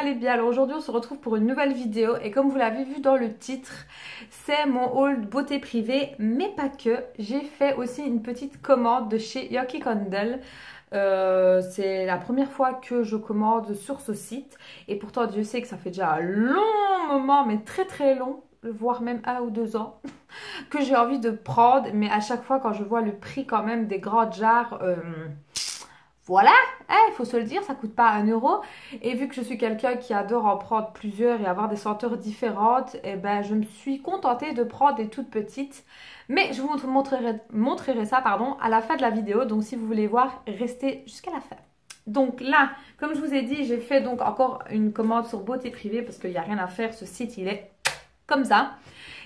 allez bien. Alors aujourd'hui on se retrouve pour une nouvelle vidéo et comme vous l'avez vu dans le titre, c'est mon haul beauté privée, mais pas que. J'ai fait aussi une petite commande de chez Yankee Candle. C'est la première fois que je commande sur ce site et pourtant Dieu sait que ça fait déjà un long moment, mais très très long, voire même 1 ou 2 ans que j'ai envie de prendre, mais à chaque fois quand je vois le prix quand même des grandes jarres, voilà, il faut se le dire, ça coûte pas 1 euro. Et vu que je suis quelqu'un qui adore en prendre plusieurs et avoir des senteurs différentes, et ben je me suis contentée de prendre des toutes petites. Mais je vous montrerai ça à la fin de la vidéo. Donc si vous voulez voir, restez jusqu'à la fin. Donc là, comme je vous ai dit, j'ai fait donc encore une commande sur Beauté Privée parce qu'il n'y a rien à faire. Ce site, il est comme ça.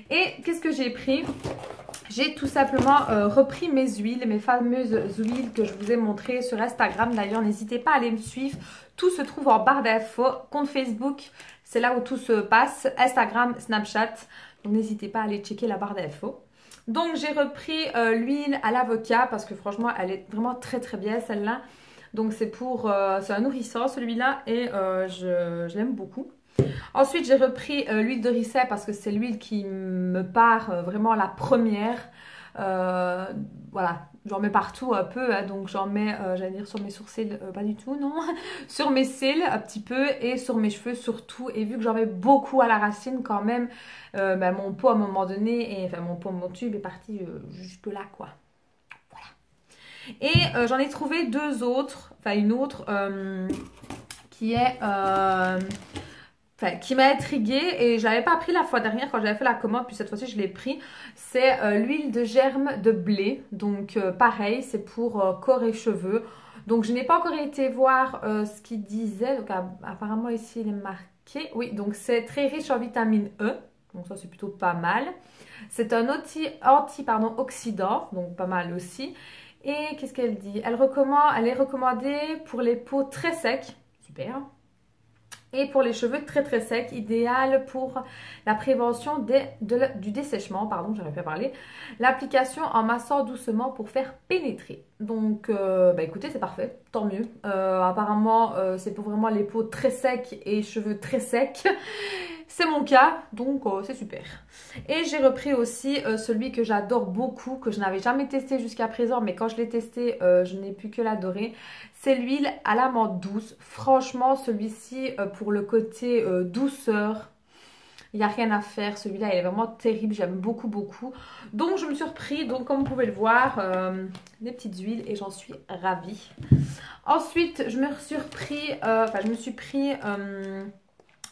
Et qu'est-ce que j'ai pris? J'ai tout simplement repris mes huiles, mes fameuses huiles que je vous ai montrées sur Instagram. D'ailleurs, n'hésitez pas à aller me suivre. Tout se trouve en barre d'infos. Compte Facebook, c'est là où tout se passe. Instagram, Snapchat. Donc, n'hésitez pas à aller checker la barre d'infos. Donc, j'ai repris l'huile à l'avocat parce que franchement, elle est vraiment très très bien celle-là. Donc, c'est un nourrissant celui-là et je l'aime beaucoup. Ensuite, j'ai repris l'huile de ricin parce que c'est l'huile qui me part vraiment la première. Voilà, j'en mets partout un peu, hein, donc j'en mets, j'allais dire sur mes sourcils, pas du tout, non. Sur mes cils un petit peu et sur mes cheveux surtout. Et vu que j'en mets beaucoup à la racine quand même, mon pot à un moment donné, mon tube est parti jusque là quoi. Voilà. Et j'en ai trouvé deux autres, enfin une autre qui est... qui m'a intriguée et je l'avais pas pris la fois dernière quand j'avais fait la commande, puis cette fois-ci je l'ai pris. C'est l'huile de germe de blé, donc pareil, c'est pour corps et cheveux. Donc je n'ai pas encore été voir ce qu'il disait, donc apparemment ici il est marqué. Oui, donc c'est très riche en vitamine E, donc ça c'est plutôt pas mal. C'est un oxydant, donc pas mal aussi. Et qu'est-ce qu'elle dit? Elle est recommandée pour les peaux très secs, super. Et pour les cheveux très très secs, idéal pour la prévention du dessèchement, pardon, j'arrive pas à parler. L'application en massant doucement pour faire pénétrer. Donc, écoutez, c'est parfait, tant mieux. Apparemment, c'est pour vraiment les peaux très secs et cheveux très secs. C'est mon cas, donc c'est super. Et j'ai repris aussi celui que j'adore beaucoup, que je n'avais jamais testé jusqu'à présent, mais quand je l'ai testé, je n'ai pu que l'adorer. C'est l'huile à l'amande douce. Franchement, celui-ci, pour le côté douceur, il n'y a rien à faire. Celui-là, il est vraiment terrible. J'aime beaucoup, beaucoup. Donc, je me suis repris, donc, comme vous pouvez le voir, des petites huiles et j'en suis ravie. Ensuite, je me suis pris...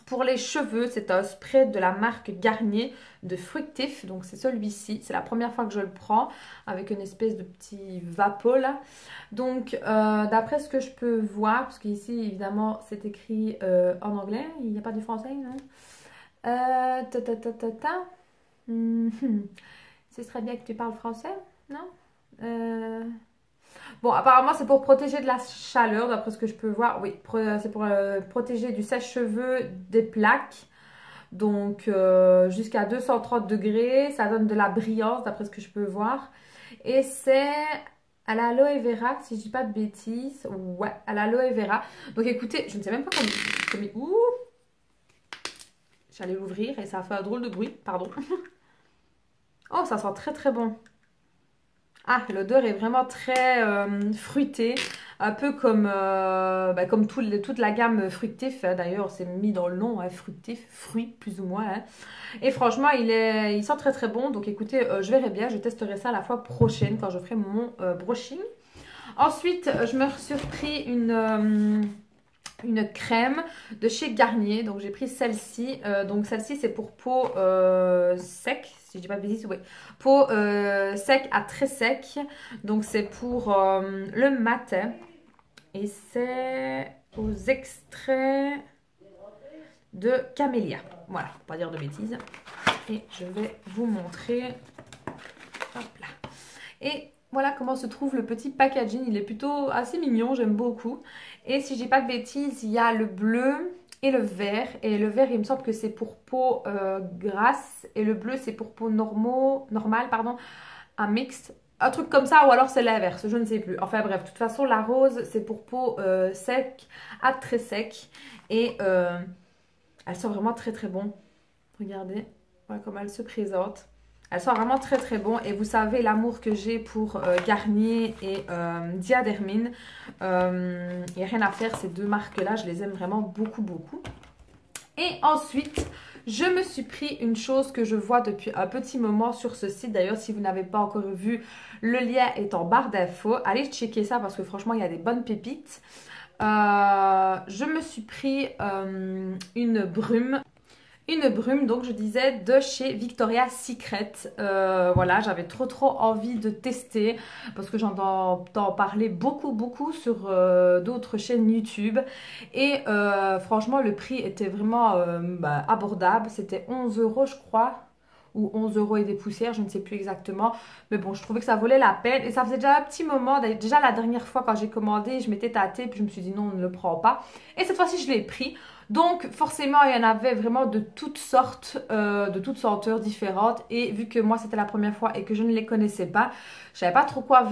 pour les cheveux, c'est un spray de la marque Garnier de Fructif. Donc c'est celui-ci. C'est la première fois que je le prends avec une espèce de petit vapeau là. Donc d'après ce que je peux voir, parce qu'ici évidemment c'est écrit en anglais. Il n'y a pas du français, non? Ce serait bien que tu parles français, non? Bon, apparemment, c'est pour protéger de la chaleur, d'après ce que je peux voir. Oui, c'est pour protéger du sèche-cheveux, des plaques. Donc, jusqu'à 230 degrés. Ça donne de la brillance, d'après ce que je peux voir. Et c'est à l'aloe vera, si je dis pas de bêtises. Ouais, à l'aloe vera. Donc, écoutez, je ne sais même pas comment... Ouh! J'allais l'ouvrir et ça a fait un drôle de bruit. Pardon. Oh, ça sent très très bon. Ah, l'odeur est vraiment très fruitée, un peu comme toute la gamme fructif. Hein. D'ailleurs, c'est mis dans le nom, hein, fructif, fruit plus ou moins. Hein. Et franchement, il sent très très bon. Donc écoutez, je verrai bien, je testerai ça la fois prochaine quand je ferai mon brushing. Ensuite, je me suis repris une crème de chez Garnier. Donc j'ai pris celle-ci. Donc celle-ci c'est pour peau sec, si je dis pas de bêtises, oui. Peau sec à très sec. Donc c'est pour le matin. Et c'est aux extraits de camélia. Voilà, pour pas dire de bêtises. Et je vais vous montrer. Hop là. Et voilà comment se trouve le petit packaging. Il est plutôt assez mignon, j'aime beaucoup. Et si je dis pas de bêtises, il y a le bleu et le vert. Et le vert, il me semble que c'est pour peau grasse. Et le bleu, c'est pour peau normale, pardon. Un mix. un truc comme ça, ou alors c'est l'inverse, je ne sais plus. Enfin bref, de toute façon, la rose, c'est pour peau sec, à très sec. Et elle sent vraiment très très bon. Regardez, voilà comment elle se présente. Elle sent vraiment très très bon. Et vous savez l'amour que j'ai pour Garnier et Diadermine. Il n'y a rien à faire, ces deux marques-là, je les aime vraiment beaucoup beaucoup. Et ensuite, je me suis pris une chose que je vois depuis un petit moment sur ce site. D'ailleurs, si vous n'avez pas encore vu, le lien est en barre d'infos. Allez checker ça parce que franchement, il y a des bonnes pépites. Je me suis pris une brume. Une brume, donc je disais, de chez Victoria's Secret. Voilà, j'avais trop envie de tester parce que j'entends parler beaucoup sur d'autres chaînes YouTube. Et franchement, le prix était vraiment abordable. C'était 11 € je crois. Ou 11 € et des poussières, je ne sais plus exactement. Mais bon, je trouvais que ça valait la peine. Et ça faisait déjà un petit moment. Déjà la dernière fois quand j'ai commandé, je m'étais tâtée. Puis je me suis dit non, on ne le prend pas. Et cette fois-ci, je l'ai pris. Donc forcément, il y en avait vraiment de toutes sortes, de toutes senteurs différentes. Et vu que moi, c'était la première fois et que je ne les connaissais pas, je savais pas trop quoi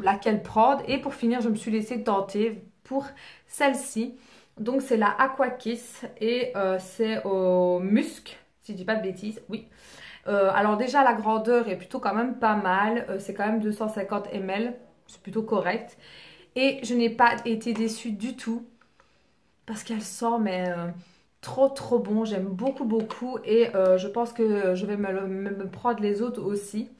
laquelle prendre. Et pour finir, je me suis laissée tenter pour celle-ci. Donc c'est la Aqua Kiss et c'est au musc. Si je dis pas de bêtises, oui. Alors déjà la grandeur est plutôt quand même pas mal. C'est quand même 250 ml. C'est plutôt correct. Et je n'ai pas été déçue du tout. Parce qu'elle sent mais trop bon. J'aime beaucoup. Et je pense que je vais me prendre les autres aussi.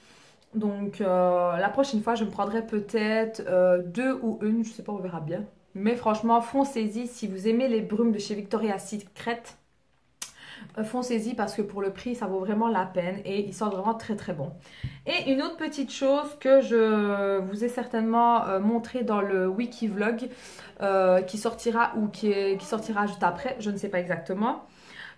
Donc la prochaine fois je me prendrai peut-être deux ou une. Je sais pas, on verra bien. Mais franchement foncez-y si vous aimez les brumes de chez Victoria's Secret. Foncez-y parce que pour le prix ça vaut vraiment la peine et ils sont vraiment très bon. Et une autre petite chose que je vous ai certainement montré dans le wiki vlog qui sortira ou qui sortira juste après, je ne sais pas exactement.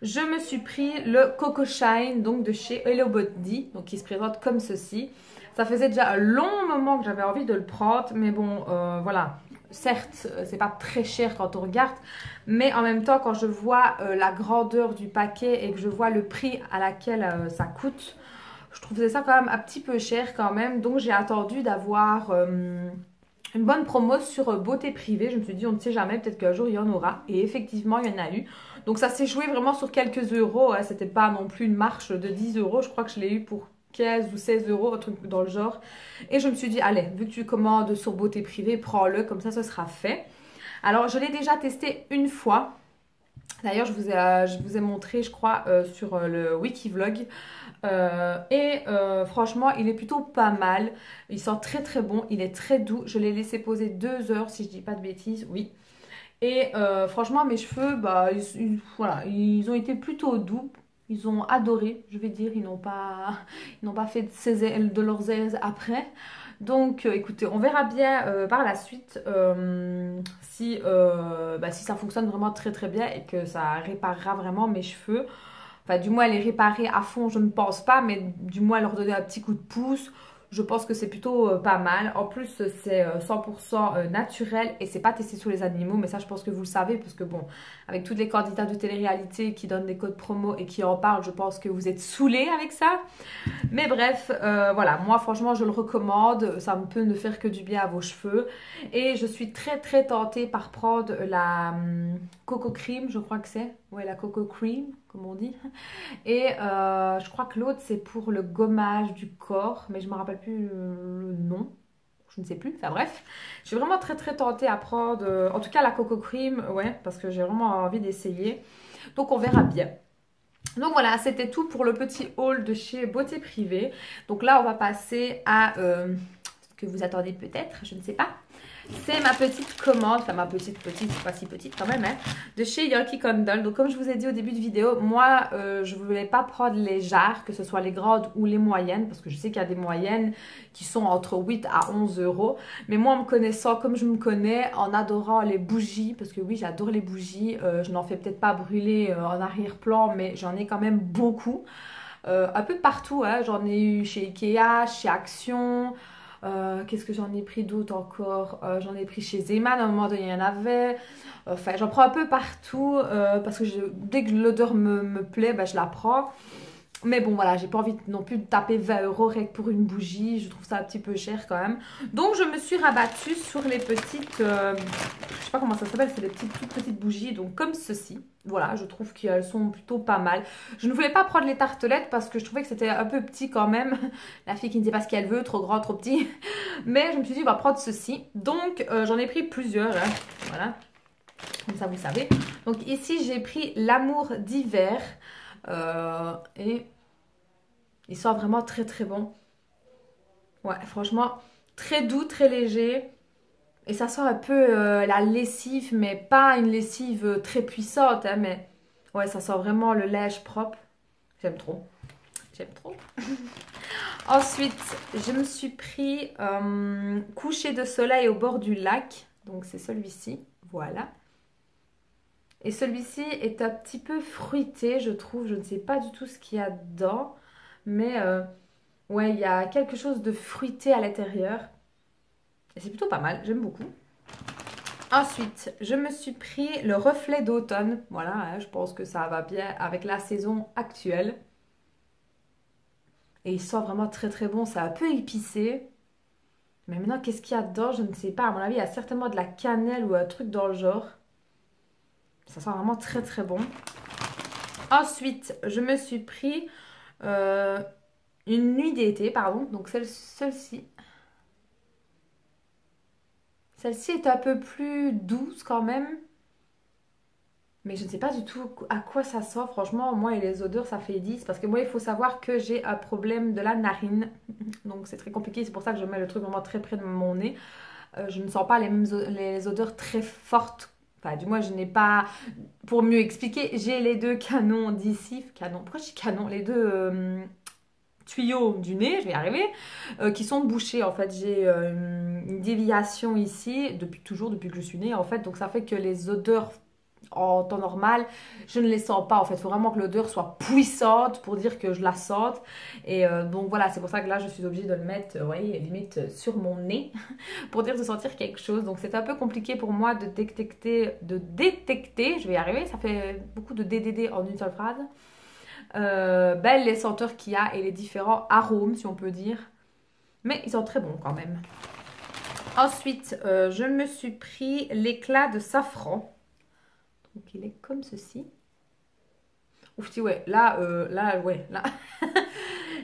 Je me suis pris le Coco Shine donc de chez Hello Body, donc qui se présente comme ceci. Ça faisait déjà un long moment que j'avais envie de le prendre, mais bon voilà. Certes, c'est pas très cher quand on regarde, mais en même temps, quand je vois la grandeur du paquet et que je vois le prix à laquelle ça coûte, je trouvais ça quand même un petit peu cher quand même. Donc j'ai attendu d'avoir une bonne promo sur beauté privée. Je me suis dit, on ne sait jamais, peut-être qu'un jour il y en aura. Et effectivement, il y en a eu. Donc ça s'est joué vraiment sur quelques euros. Hein. C'était pas non plus une marche de 10 €. Je crois que je l'ai eu pour 15 ou 16 €, un truc dans le genre. Et je me suis dit, allez, vu que tu commandes sur beauté privée, prends-le, comme ça ce sera fait. Alors je l'ai déjà testé une fois. D'ailleurs je vous ai montré je crois sur le wiki vlog. Franchement il est plutôt pas mal. Il sent très bon, il est très doux. Je l'ai laissé poser 2 heures si je dis pas de bêtises, oui. Et franchement mes cheveux, voilà, ils ont été plutôt doux. Ils ont adoré, je vais dire, ils n'ont pas fait de leurs ailes après. Donc écoutez, on verra bien par la suite si ça fonctionne vraiment très bien et que ça réparera vraiment mes cheveux. Enfin du moins les réparer à fond je ne pense pas, mais du moins leur donner un petit coup de pouce. Je pense que c'est plutôt pas mal. En plus, c'est 100% naturel et c'est pas testé sur les animaux. Mais ça, je pense que vous le savez parce que bon, avec tous les candidats de télé-réalité qui donnent des codes promo et qui en parlent, je pense que vous êtes saoulés avec ça. Mais bref, voilà. Moi, franchement, je le recommande. Ça ne peut ne faire que du bien à vos cheveux. Et je suis très tentée par prendre la Coco Cream, je crois que c'est. Ouais, la Coco Cream, comme on dit. Et je crois que l'autre, c'est pour le gommage du corps. Mais je ne me rappelle plus le nom. Je ne sais plus. Enfin bref. Je suis vraiment très tentée à prendre. En tout cas, la Coco Cream. Ouais, parce que j'ai vraiment envie d'essayer. Donc, on verra bien. Donc voilà, c'était tout pour le petit haul de chez Beauté Privée. Donc là, on va passer à ce que vous attendez peut-être, je ne sais pas. C'est ma petite commande, enfin ma petite, c'est pas si petite quand même, hein, de chez Yankee Candle. Donc comme je vous ai dit au début de vidéo, moi je ne voulais pas prendre les jarres, que ce soit les grandes ou les moyennes, parce que je sais qu'il y a des moyennes qui sont entre 8 à 11 €. Mais moi en me connaissant comme je me connais, en adorant les bougies, parce que oui j'adore les bougies, je n'en fais peut-être pas brûler en arrière-plan, mais j'en ai quand même beaucoup. Un peu partout, hein. J'en ai eu chez Ikea, chez Action... qu'est-ce que j'en ai pris d'autre encore, j'en ai pris chez Zeman, à un moment donné il y en avait, enfin j'en prends un peu partout parce que dès que l'odeur me plaît, je la prends. Mais bon, voilà, j'ai pas envie non plus de taper 20 € rien que pour une bougie. Je trouve ça un petit peu cher quand même. Donc, je me suis rabattue sur les petites... je sais pas comment ça s'appelle, c'est des toutes petites bougies. Donc, comme ceci. Voilà, je trouve qu'elles sont plutôt pas mal. Je ne voulais pas prendre les tartelettes parce que je trouvais que c'était un peu petit quand même. La fille qui ne sait pas ce qu'elle veut, trop grand, trop petit. Mais je me suis dit, on va prendre ceci. Donc, j'en ai pris plusieurs. Hein. Voilà. Comme ça, vous savez. Donc, ici, j'ai pris l'amour d'hiver. Et il sent vraiment très très bon. Ouais, franchement, très doux, très léger. Et ça sent un peu la lessive, mais pas une lessive très puissante. Hein, mais ouais, ça sent vraiment le lèche propre. J'aime trop. J'aime trop. Ensuite, je me suis pris coucher de soleil au bord du lac. Donc, c'est celui-ci. Voilà. Et celui-ci est un petit peu fruité, je trouve. Je ne sais pas du tout ce qu'il y a dedans. Mais ouais, il y a quelque chose de fruité à l'intérieur. Et c'est plutôt pas mal, j'aime beaucoup. Ensuite, je me suis pris le reflet d'automne. Voilà, hein, je pense que ça va bien avec la saison actuelle. Et il sent vraiment très très bon. C'est un peu épicé. Mais maintenant, qu'est-ce qu'il y a dedans? Je ne sais pas. À mon avis, il y a certainement de la cannelle ou un truc dans le genre. Ça sent vraiment très très bon. Ensuite, je me suis pris une nuit d'été, pardon. Donc celle-ci. Celle-ci est un peu plus douce quand même. Mais je ne sais pas du tout à quoi ça sent. Franchement, moi et les odeurs, ça fait 10. Parce que moi, il faut savoir que j'ai un problème de la narine. Donc c'est très compliqué. C'est pour ça que je mets le truc vraiment très près de mon nez. Je ne sens pas les odeurs très fortes. Enfin, du moins, je n'ai pas... Pour mieux expliquer, j'ai les deux canons d'ici. Canon. Pourquoi je dis canon? Les deux tuyaux du nez, je vais y arriver, qui sont bouchés. En fait, j'ai une déviation ici, depuis toujours, depuis que je suis née, en fait. Donc, ça fait que les odeurs en temps normal, je ne les sens pas en fait. Il faut vraiment que l'odeur soit puissante pour dire que je la sente. Et donc voilà, c'est pour ça que là je suis obligée de le mettre, vous voyez, limite sur mon nez pour dire de sentir quelque chose. Donc c'est un peu compliqué pour moi de détecter, je vais y arriver, ça fait beaucoup de DDD en une seule phrase. Les senteurs qu'il y a et les différents arômes si on peut dire. Mais ils sont très bons quand même. Ensuite, je me suis pris l'éclat de safran. Donc il est comme ceci. Ouf, ouais, ouais, là.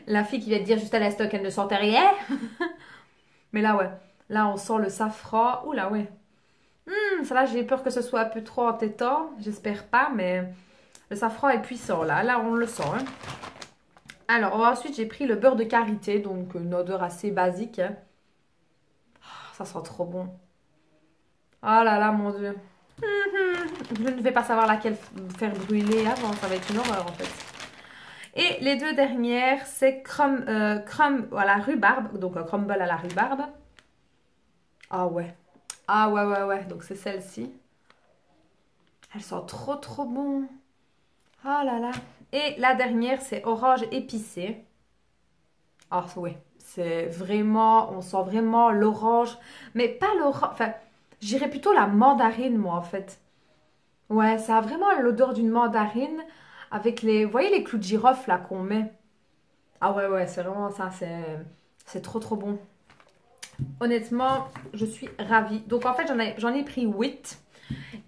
La fille qui vient de dire juste à l'instant qu'elle ne sentait rien. Mais là, ouais. Là, on sent le safran. Oula, ouais. Ça là, j'ai peur que ce soit un peu trop entêtant. J'espère pas, mais le safran est puissant, là. Là, on le sent. Hein. Alors, ensuite, j'ai pris le beurre de karité. Donc, une odeur assez basique. Hein. Oh, ça sent trop bon. Oh là là, mon Dieu. Je ne vais pas savoir laquelle faire brûler avant, ça va être une horreur en fait. Et les deux dernières, c'est crumble à la rhubarbe, donc un crumble à la rhubarbe. Ah ouais, ouais, donc c'est celle-ci. Elle sent trop trop bon. Oh là là. Et la dernière, c'est orange épicé. Ah ouais, c'est vraiment, on sent vraiment l'orange, mais pas l'orange, enfin, j'irais plutôt la mandarine moi en fait. Ouais, ça a vraiment l'odeur d'une mandarine avec les... Vous voyez les clous de girofle là qu'on met? Ah ouais, c'est vraiment ça, c'est trop trop bon. Honnêtement, je suis ravie. Donc en fait, j'en ai pris 8.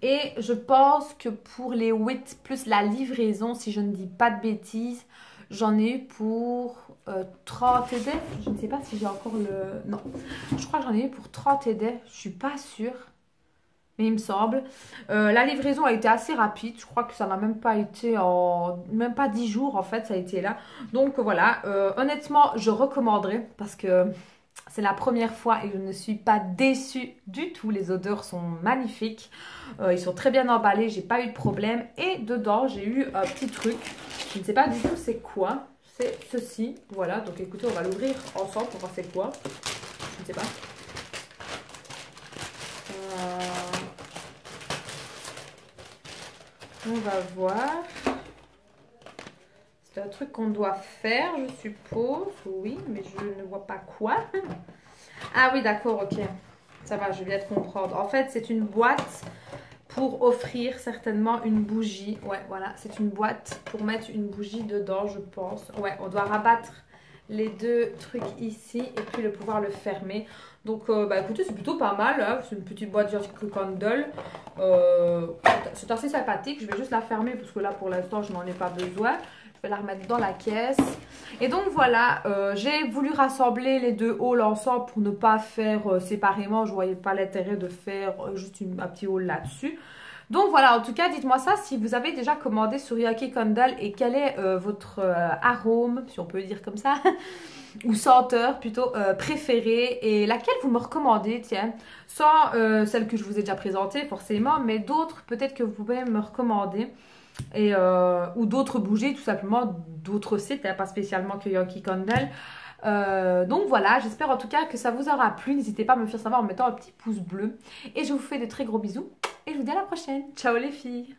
Et je pense que pour les 8 plus la livraison, si je ne dis pas de bêtises, j'en ai eu pour 30 ED. Je ne sais pas si j'ai encore le... Non, je crois que j'en ai eu pour 30 ED. Je suis pas sûre. Mais il me semble. La livraison a été assez rapide. Je crois que ça n'a même pas été en... Même pas 10 jours en fait, ça a été là. Donc voilà, honnêtement, je recommanderais parce que c'est la première fois et je ne suis pas déçue du tout. Les odeurs sont magnifiques. Ils sont très bien emballés, j'ai pas eu de problème. Et dedans, j'ai eu un petit truc. Je ne sais pas du tout c'est quoi. C'est ceci. Voilà, donc écoutez, on va l'ouvrir ensemble pour voir c'est quoi. Je ne sais pas. On va voir. C'est un truc qu'on doit faire, je suppose. Oui, mais je ne vois pas quoi. Ah oui, d'accord, ok. Ça va, je viens de comprendre. En fait, c'est une boîte pour offrir certainement une bougie. Ouais, voilà, c'est une boîte pour mettre une bougie dedans, je pense. Ouais, on doit rabattre les deux trucs ici et puis le pouvoir le fermer. Donc, bah écoutez, c'est plutôt pas mal. Hein. C'est une petite boîte Yankee Candle. C'est assez sympathique. Je vais juste la fermer parce que là, pour l'instant, je n'en ai pas besoin. Je vais la remettre dans la caisse. Et donc voilà, j'ai voulu rassembler les deux hauls ensemble pour ne pas faire séparément. Je ne voyais pas l'intérêt de faire juste un petit haul là-dessus. Donc voilà, en tout cas, dites-moi ça si vous avez déjà commandé sur Yankee Candle et quel est votre arôme, si on peut le dire comme ça, ou senteur plutôt préférée et laquelle vous me recommandez, tiens, sans celle que je vous ai déjà présentée forcément, mais d'autres peut-être que vous pouvez me recommander. Et, ou d'autres bougies, tout simplement, d'autres sites, hein, pas spécialement que Yankee Candle. Donc voilà, j'espère en tout cas que ça vous aura plu. N'hésitez pas à me faire savoir en mettant un petit pouce bleu. Et je vous fais de très gros bisous. Et je vous dis à la prochaine. Ciao les filles.